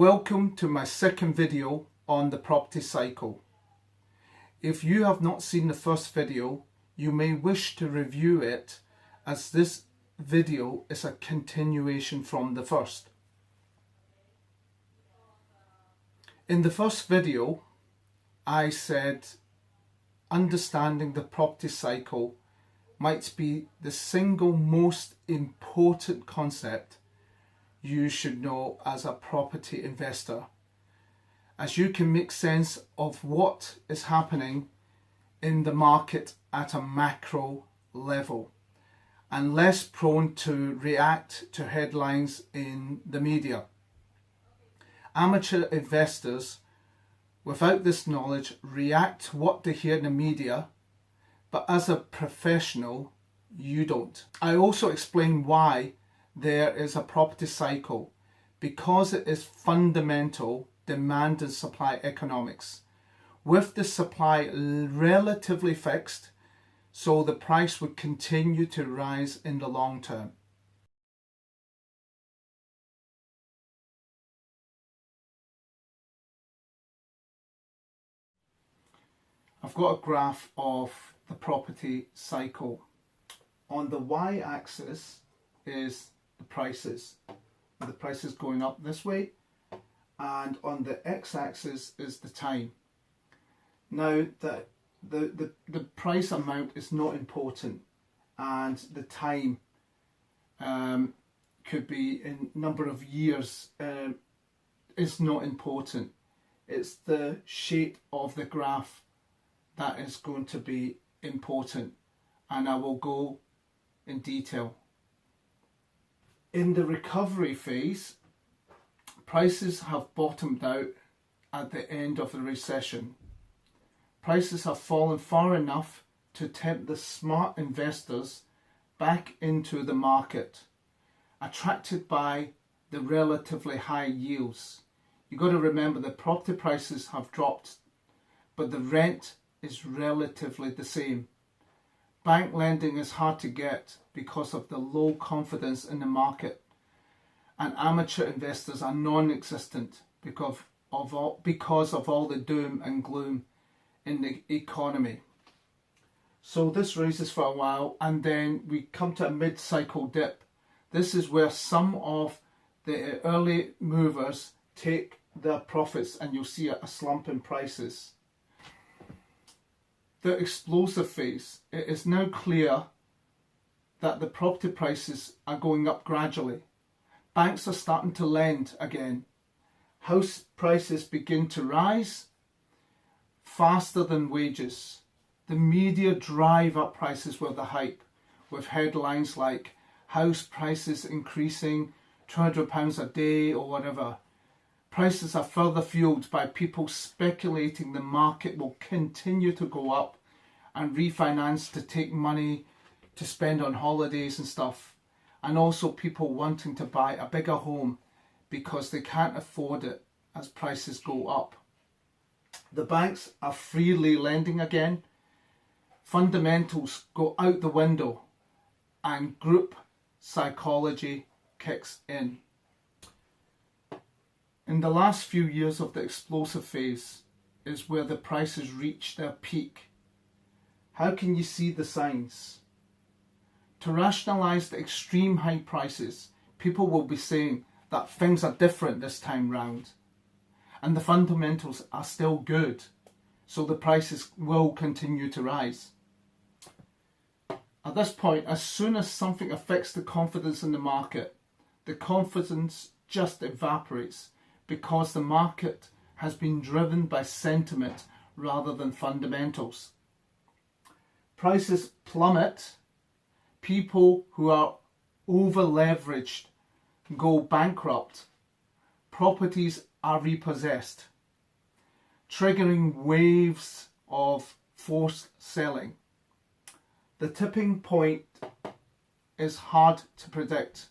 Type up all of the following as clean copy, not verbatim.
Welcome to my second video on the property cycle. If you have not seen the first video, you may wish to review it, as this video is a continuation from the first. In the first video, I said understanding the property cycle might be the single most important concept you should know as a property investor, as you can make sense of what is happening in the market at a macro level and less prone to react to headlines in the media. Amateur investors without this knowledge react to what they hear in the media, but as a professional you don't. I also explain why there is a property cycle, because it is fundamental demand and supply economics, with the supply relatively fixed, so the price would continue to rise in the long term. I've got a graph of the property cycle. On the y-axis is the prices. The prices going up this way, and on the x-axis is the time. Now the price amount is not important, and the time could be in number of years is not important. It's the shape of the graph that is going to be important, and I will go in detail. In the recovery phase, prices have bottomed out at the end of the recession. Prices have fallen far enough to tempt the smart investors back into the market, attracted by the relatively high yields. You've got to remember the property prices have dropped, but the rent is relatively the same. Bank lending is hard to get because of the low confidence in the market, and amateur investors are non-existent because of all the doom and gloom in the economy. So this raises for a while, and then we come to a mid-cycle dip. This is where some of the early movers take their profits, and you'll see a slump in prices. The explosive phase. It is now clear that the property prices are going up gradually. Banks are starting to lend again. House prices begin to rise faster than wages. The media drive up prices with the hype, with headlines like house prices increasing £200 a day or whatever. Prices are further fueled by people speculating the market will continue to go up and refinance to take money to spend on holidays and stuff, and also people wanting to buy a bigger home because they can't afford it as prices go up. The banks are freely lending again. Fundamentals go out the window and group psychology kicks in. In the last few years of the explosive phase is where the prices reach their peak. How can you see the signs? To rationalise the extreme high prices, people will be saying that things are different this time round, and the fundamentals are still good, so the prices will continue to rise. At this point, as soon as something affects the confidence in the market, the confidence just evaporates, because the market has been driven by sentiment rather than fundamentals. Prices plummet. People who are over leveraged go bankrupt. Properties are repossessed, triggering waves of forced selling. The tipping point is hard to predict.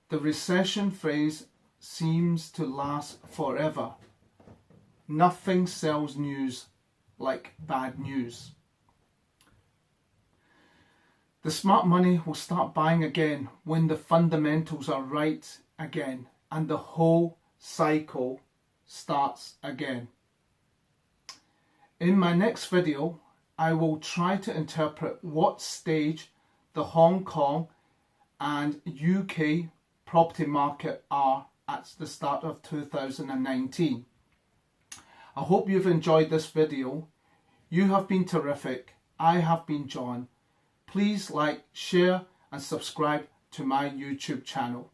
The recession phase seems to last forever. Nothing sells news like bad news. The smart money will start buying again when the fundamentals are right again and the whole cycle starts again. In my next video, I will try to interpret what stage the Hong Kong and UK property market are at the start of 2019. I hope you've enjoyed this video. You have been terrific. I have been John. Please like, share and subscribe to my YouTube channel.